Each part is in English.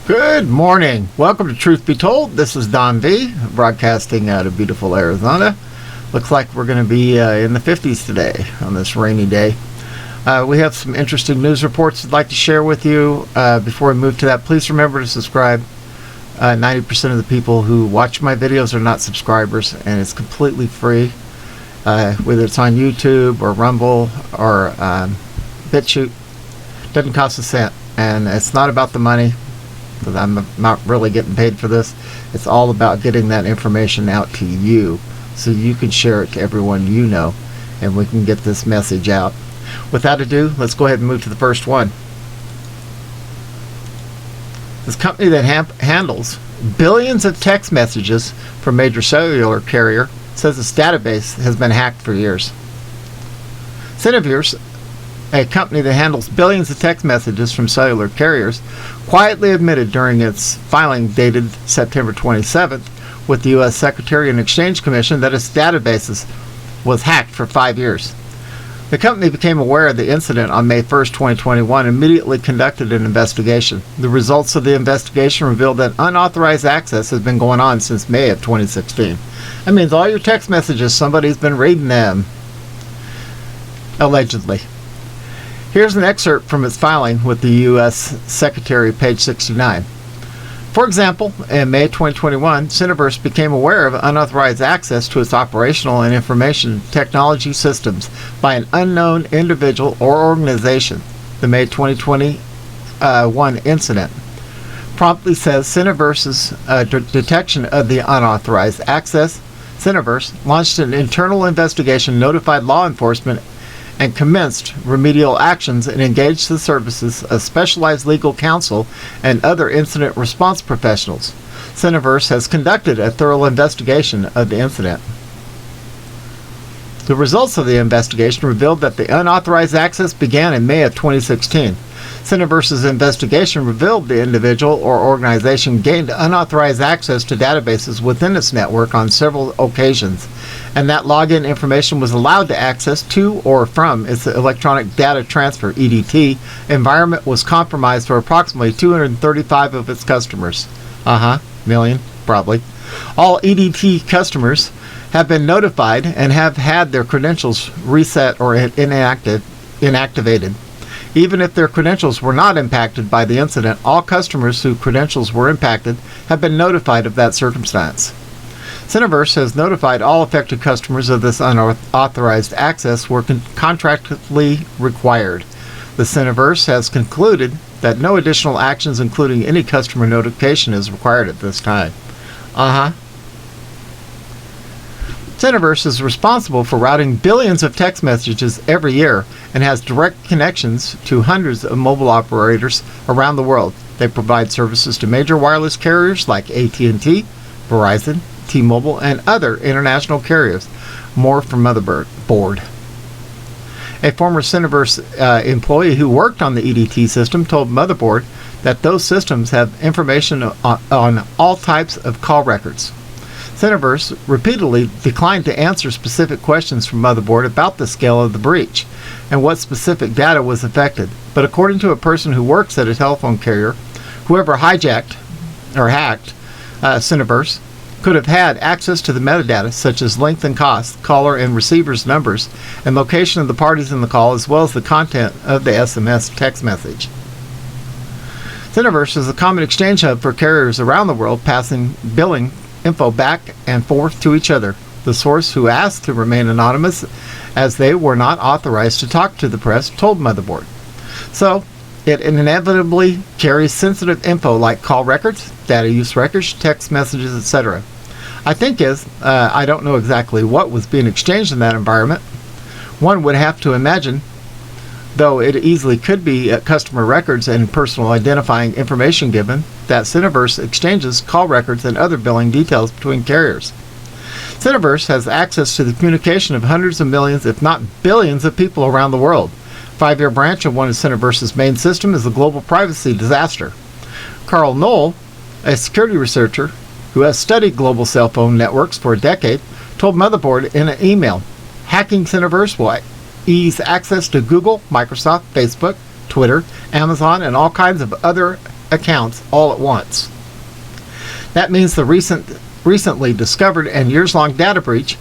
Good morning. Welcome to Truth Be Told. This is Don V, broadcasting out of beautiful Arizona. Looks like we're going to be in the 50s today on this rainy day. We have some interesting news reports I'd like to share with you. Before we move to that, please remember to subscribe. 90% of the people who watch my videos are not subscribers, and it's completely free. Whether it's on YouTube or Rumble or BitChute, doesn't cost a cent. And it's not about the money, because I'm not really getting paid for this. It's all about getting that information out to you so you can share it to everyone you know, and we can get this message out. Without ado, let's go ahead and move to the first one. This company that handles billions of text messages from major cellular carrier says its database has been hacked for years. Syniverse, a company that handles billions of text messages from cellular carriers, quietly admitted during its filing dated September 27th with the U.S. Securities and Exchange Commission that its databases was hacked for 5 years. The company became aware of the incident on May 1st, 2021, and immediately conducted an investigation. The results of the investigation revealed that unauthorized access has been going on since May of 2016. That means all your text messages, somebody's been reading them, allegedly. Here's an excerpt from its filing with the U.S. Secretary, page 69. For example, in May 2021, Centerverse became aware of unauthorized access to its operational and information technology systems by an unknown individual or organization. The May 2021 incident promptly says Centerverse's detection of the unauthorized access. Centerverse launched an internal investigation, notified law enforcement, and commenced remedial actions and engaged the services of specialized legal counsel and other incident response professionals. Syniverse has conducted a thorough investigation of the incident. The results of the investigation revealed that the unauthorized access began in May of 2016. Syniverse's investigation revealed the individual or organization gained unauthorized access to databases within its network on several occasions, and that login information was allowed to access to or from its electronic data transfer (EDT) environment was compromised for approximately 235 of its customers. Million, probably. All EDT customers have been notified and have had their credentials reset or inactivated. Even if their credentials were not impacted by the incident, all customers whose credentials were impacted have been notified of that circumstance. Syniverse has notified all affected customers of this unauthorized access were contractually required. The Syniverse has concluded that no additional actions, including any customer notification, is required at this time. Centerverse is responsible for routing billions of text messages every year and has direct connections to hundreds of mobile operators around the world. They provide services to major wireless carriers like AT&T, Verizon, T-Mobile, and other international carriers. More from Motherboard. A former Centerverse employee who worked on the EDT system told Motherboard that those systems have information on all types of call records. Syniverse repeatedly declined to answer specific questions from Motherboard about the scale of the breach and what specific data was affected. But according to a person who works at a telephone carrier, whoever hijacked or hacked Syniverse could have had access to the metadata such as length and cost, caller and receiver's numbers, and location of the parties in the call, as well as the content of the SMS text message. Syniverse is a common exchange hub for carriers around the world, passing billing info back and forth to each other. The source, who asked to remain anonymous as they were not authorized to talk to the press, told Motherboard. So, it inevitably carries sensitive info like call records, data use records, text messages, etc. I don't know exactly what was being exchanged in that environment. One would have to imagine, though it easily could be customer records and personal identifying information, given that Syniverse exchanges call records and other billing details between carriers. Syniverse has access to the communication of hundreds of millions, if not billions, of people around the world. A 5-year branch of one of Syniverse's main system is the global privacy disaster. Carl Knoll, a security researcher who has studied global cell phone networks for a decade, told Motherboard in an email, hacking Syniverse will ease access to Google, Microsoft, Facebook, Twitter, Amazon, and all kinds of other accounts all at once. That means the recently discovered and years-long data breach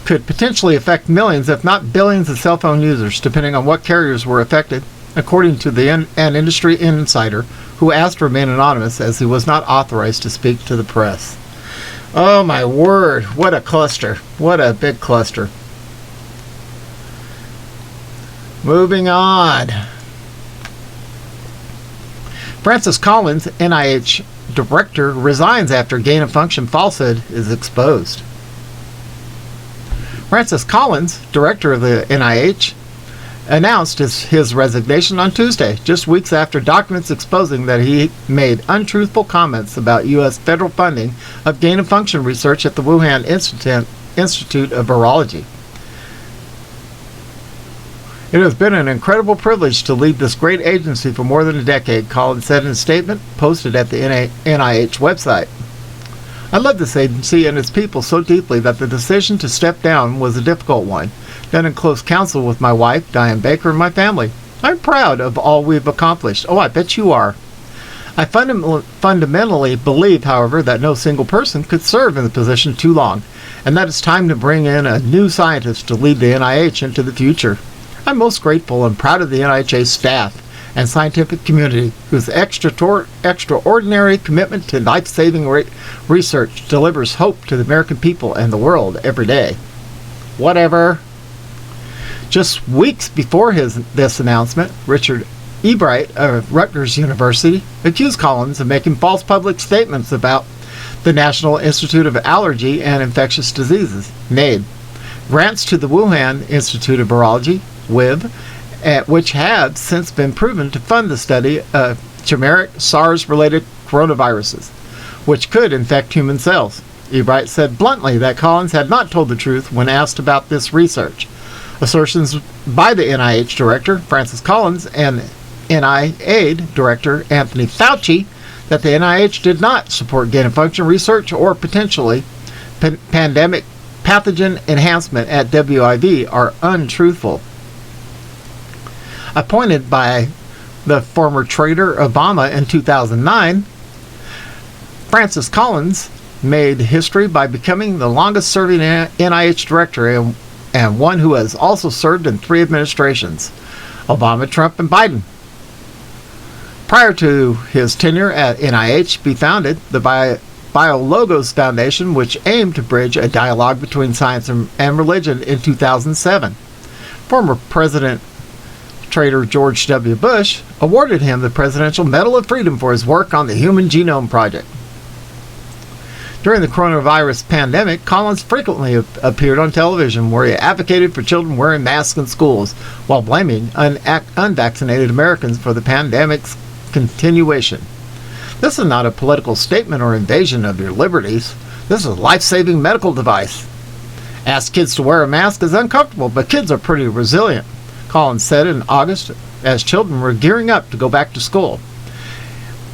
could potentially affect millions, if not billions, of cell phone users, depending on what carriers were affected, according to an industry insider who asked to remain anonymous as he was not authorized to speak to the press. Oh my word, what a cluster. What a big cluster. Moving on. Francis Collins, NIH director, resigns after gain-of-function falsehood is exposed. Francis Collins, director of the NIH, announced his resignation on Tuesday, just weeks after documents exposing that he made untruthful comments about U.S. federal funding of gain-of-function research at the Wuhan Institute of Virology. It has been an incredible privilege to lead this great agency for more than a decade, Collins said in a statement posted at the NIH website. I love this agency and its people so deeply that the decision to step down was a difficult one, done in close counsel with my wife, Diane Baker, and my family. I'm proud of all we've accomplished. Oh, I bet you are. I fundamentally believe, however, that no single person could serve in the position too long, and that it's time to bring in a new scientist to lead the NIH into the future. I'm most grateful and proud of the NIH staff and scientific community whose extraordinary commitment to life-saving research delivers hope to the American people and the world every day. Whatever. Just weeks before this announcement, Richard Ebright of Rutgers University accused Collins of making false public statements about the National Institute of Allergy and Infectious Diseases, NIAID, grants to the Wuhan Institute of Virology, WIV, which have since been proven to fund the study of chimeric SARS-related coronaviruses, which could infect human cells. Ebright said bluntly that Collins had not told the truth when asked about this research. Assertions by the NIH director, Francis Collins, and NIAID director, Anthony Fauci, that the NIH did not support gain-of-function research or potentially pandemic pathogen enhancement at WIV are untruthful. Appointed by the former traitor Obama in 2009, Francis Collins made history by becoming the longest-serving NIH director and one who has also served in 3 administrations, Obama, Trump, and Biden. Prior to his tenure at NIH, he founded the BioLogos Foundation, which aimed to bridge a dialogue between science and religion in 2007. Former President traitor George W. Bush awarded him the Presidential Medal of Freedom for his work on the Human Genome Project. During the coronavirus pandemic, Collins frequently appeared on television where he advocated for children wearing masks in schools while blaming unvaccinated Americans for the pandemic's continuation. This is not a political statement or invasion of your liberties. This is a life-saving medical device. Ask kids to wear a mask is uncomfortable, but kids are pretty resilient, Collins said in August as children were gearing up to go back to school.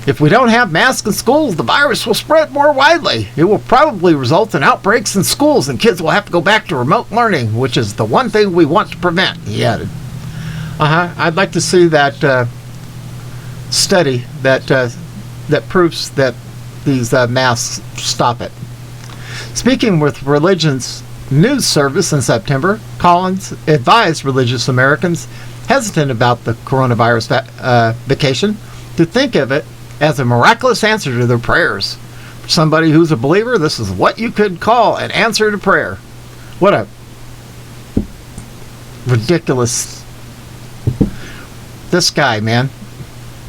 If we don't have masks in schools, the virus will spread more widely. It will probably result in outbreaks in schools and kids will have to go back to remote learning, which is the one thing we want to prevent, he added. I'd like to see that study that proves that these masks stop it. Speaking with Religion's news service in September, Collins advised religious Americans hesitant about the coronavirus vacation to think of it as a miraculous answer to their prayers. For somebody who's a believer, this is what you could call an answer to prayer. What a ridiculous... This guy, man.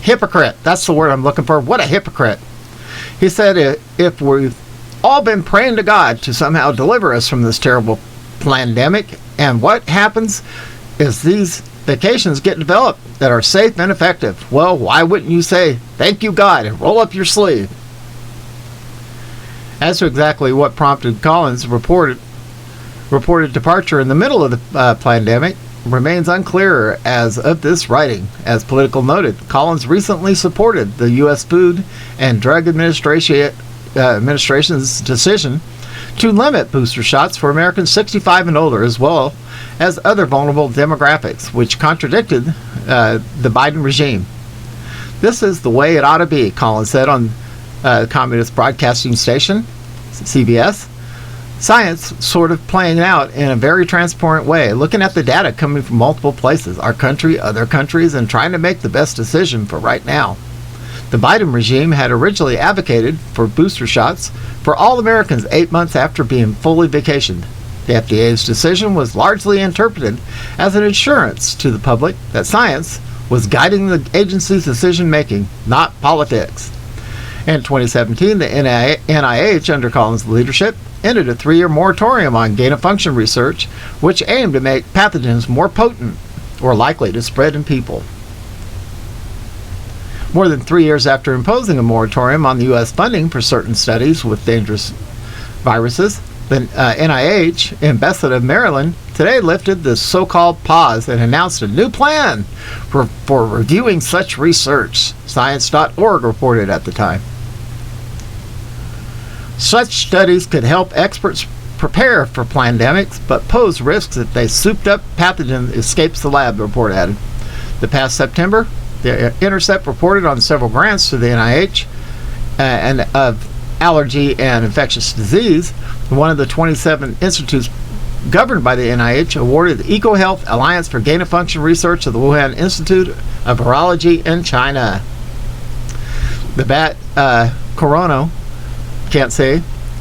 Hypocrite. That's the word I'm looking for. What a hypocrite. He said if we've all been praying to God to somehow deliver us from this terrible pandemic, and what happens is these vacations get developed that are safe and effective. Well, why wouldn't you say, thank you, God, and roll up your sleeve? As to exactly what prompted Collins' reported departure in the middle of the pandemic remains unclear as of this writing. As Politico noted, Collins recently supported the U.S. Food and Drug Administration's decision to limit booster shots for Americans 65 and older, as well as other vulnerable demographics, which contradicted the Biden regime. This is the way it ought to be, Collins said on Communist Broadcasting Station, CBS. Science sort of playing out in a very transparent way, looking at the data coming from multiple places, our country, other countries, and trying to make the best decision for right now. The Biden regime had originally advocated for booster shots for all Americans 8 months after being fully vacationed. The FDA's decision was largely interpreted as an assurance to the public that science was guiding the agency's decision-making, not politics. In 2017, the NIH, under Collins' leadership, ended a 3-year moratorium on gain-of-function research, which aimed to make pathogens more potent or likely to spread in people. More than 3 years after imposing a moratorium on the U.S. funding for certain studies with dangerous viruses, the NIH in Bethesda, Maryland, today lifted the so-called pause and announced a new plan for reviewing such research, Science.org reported at the time. Such studies could help experts prepare for pandemics, but pose risks if they souped-up pathogen escapes the lab, the report added. The past September, the Intercept reported on several grants to the NIH and of allergy and infectious disease. One of the 27 institutes governed by the NIH awarded the EcoHealth Alliance for Gain-of-Function Research to the Wuhan Institute of Virology in China. The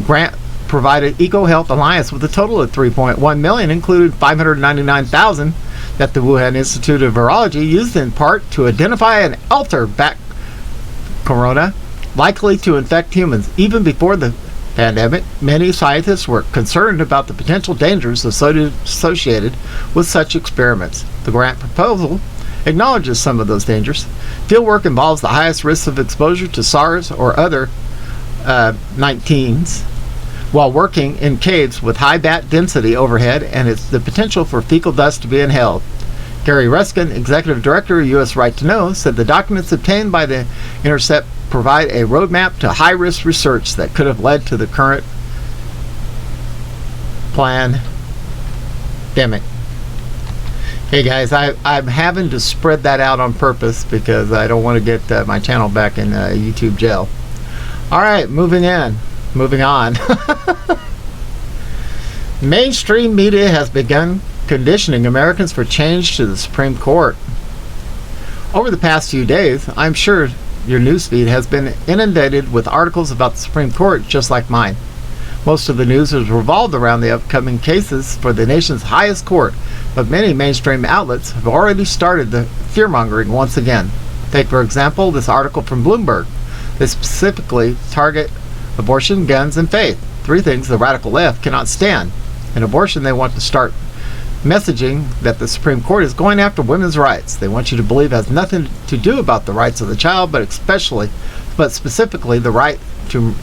grant provided EcoHealth Alliance with a total of $3.1 million, included $599,000 that the Wuhan Institute of Virology used in part to identify and alter back corona likely to infect humans. Even before the pandemic, many scientists were concerned about the potential dangers associated with such experiments. The grant proposal acknowledges some of those dangers. Fieldwork involves the highest risks of exposure to SARS or other 19s while working in caves with high bat density overhead and it's the potential for fecal dust to be inhaled. Gary Ruskin, Executive Director of U.S. Right to Know, said the documents obtained by the Intercept provide a roadmap to high-risk research that could have led to the current pandemic. Hey guys, I'm having to spread that out on purpose because I don't want to get my channel back in YouTube jail. All right, moving on. Mainstream media has begun conditioning Americans for change to the Supreme Court. Over the past few days, I'm sure your newsfeed has been inundated with articles about the Supreme Court just like mine. Most of the news has revolved around the upcoming cases for the nation's highest court, but many mainstream outlets have already started the fear-mongering once again. Take, for example, this article from Bloomberg. They specifically target abortion, guns, and faith, 3 things the radical left cannot stand. In abortion, they want to start messaging that the Supreme Court is going after women's rights. They want you to believe it has nothing to do about the rights of the child, but specifically the right to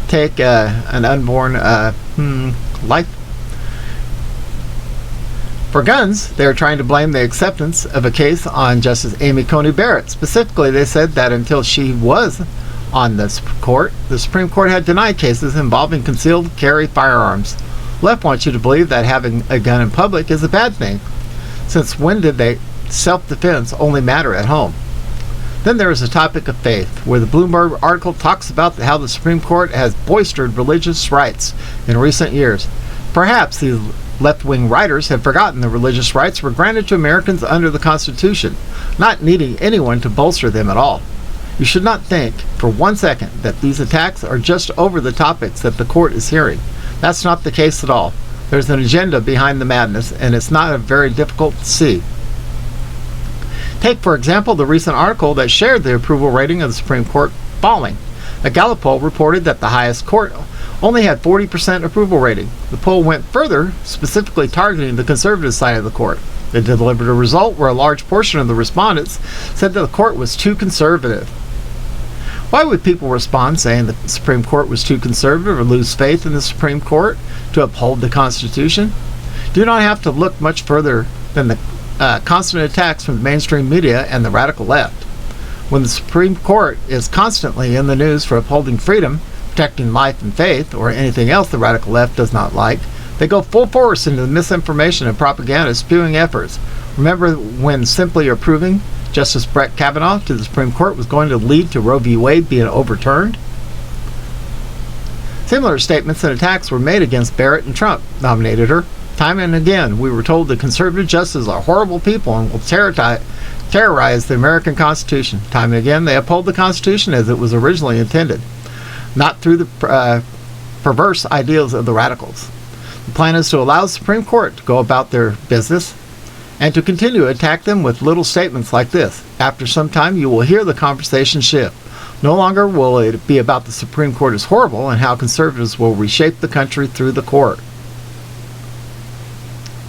take an unborn life. For guns, they are trying to blame the acceptance of a case on Justice Amy Coney Barrett. Specifically, they said that until she was on the Supreme Court had denied cases involving concealed carry firearms. Left wants you to believe that having a gun in public is a bad thing. Since when did self-defense only matter at home? Then there is the topic of faith, where the Bloomberg article talks about how the Supreme Court has boistered religious rights in recent years. Perhaps these left-wing writers have forgotten the religious rights were granted to Americans under the Constitution, not needing anyone to bolster them at all. You should not think for 1 second that these attacks are just over the topics that the court is hearing. That's not the case at all. There's an agenda behind the madness, and it's not very difficult to see. Take, for example, the recent article that shared the approval rating of the Supreme Court falling. A Gallup poll reported that the highest court only had 40% approval rating. The poll went further, specifically targeting the conservative side of the court. It delivered a result where a large portion of the respondents said that the court was too conservative. Why would people respond saying the Supreme Court was too conservative or lose faith in the Supreme Court to uphold the Constitution? Do not have to look much further than the constant attacks from the mainstream media and the radical left. When the Supreme Court is constantly in the news for upholding freedom, protecting life and faith, or anything else the radical left does not like, they go full force into the misinformation and propaganda spewing efforts. Remember when simply approving Justice Brett Kavanaugh to the Supreme Court was going to lead to Roe v. Wade being overturned. Similar statements and attacks were made against Barrett, and Trump nominated her. Time and again, we were told the conservative justices are horrible people and will terrorize the American Constitution. Time and again, they uphold the Constitution as it was originally intended, not through the perverse ideals of the radicals. The plan is to allow the Supreme Court to go about their business and to continue to attack them with little statements like this. After some time, you will hear the conversation shift. No longer will it be about the Supreme Court is horrible and how conservatives will reshape the country through the court.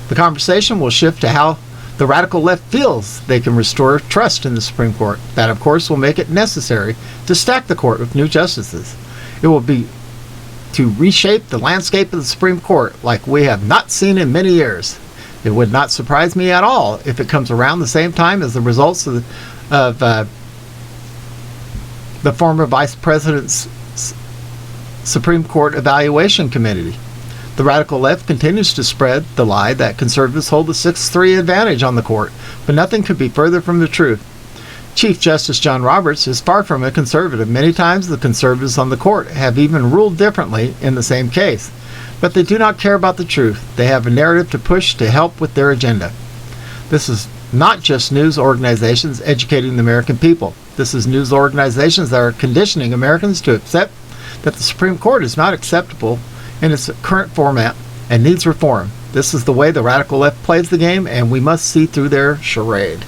The conversation will shift to how the radical left feels they can restore trust in the Supreme Court. That, of course, will make it necessary to stack the court with new justices. It will be to reshape the landscape of the Supreme Court like we have not seen in many years. It would not surprise me at all if it comes around the same time as the results of the former Vice President's Supreme Court Evaluation Committee. The radical left continues to spread the lie that conservatives hold a 6-3 advantage on the court, but nothing could be further from the truth. Chief Justice John Roberts is far from a conservative. Many times the conservatives on the court have even ruled differently in the same case. But they do not care about the truth. They have a narrative to push to help with their agenda. This is not just news organizations educating the American people. This is news organizations that are conditioning Americans to accept that the Supreme Court is not acceptable in its current format and needs reform. This is the way the radical left plays the game, and we must see through their charade.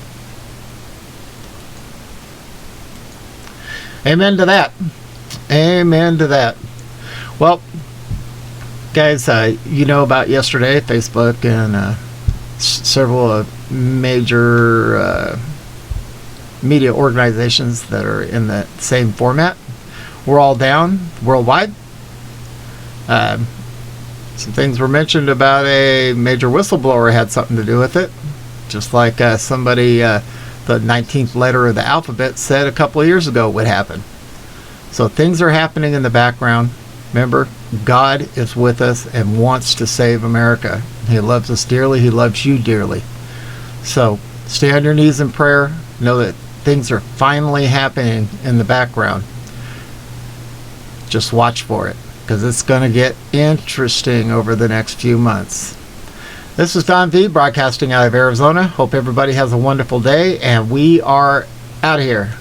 Amen to that. Amen to that. Well, guys, you know about yesterday, Facebook and several major media organizations that are in the same format. We're all down worldwide. Some things were mentioned about a major whistleblower had something to do with it. Just like somebody, the 19th letter of the alphabet said a couple of years ago would happen. So things are happening in the background. Remember, God is with us and wants to save America. He loves us dearly. He loves you dearly. So stay on your knees in prayer. Know that things are finally happening in the background. Just watch for it, because it's going to get interesting over the next few months. This is Don V, broadcasting out of Arizona. Hope everybody has a wonderful day, and we are out of here.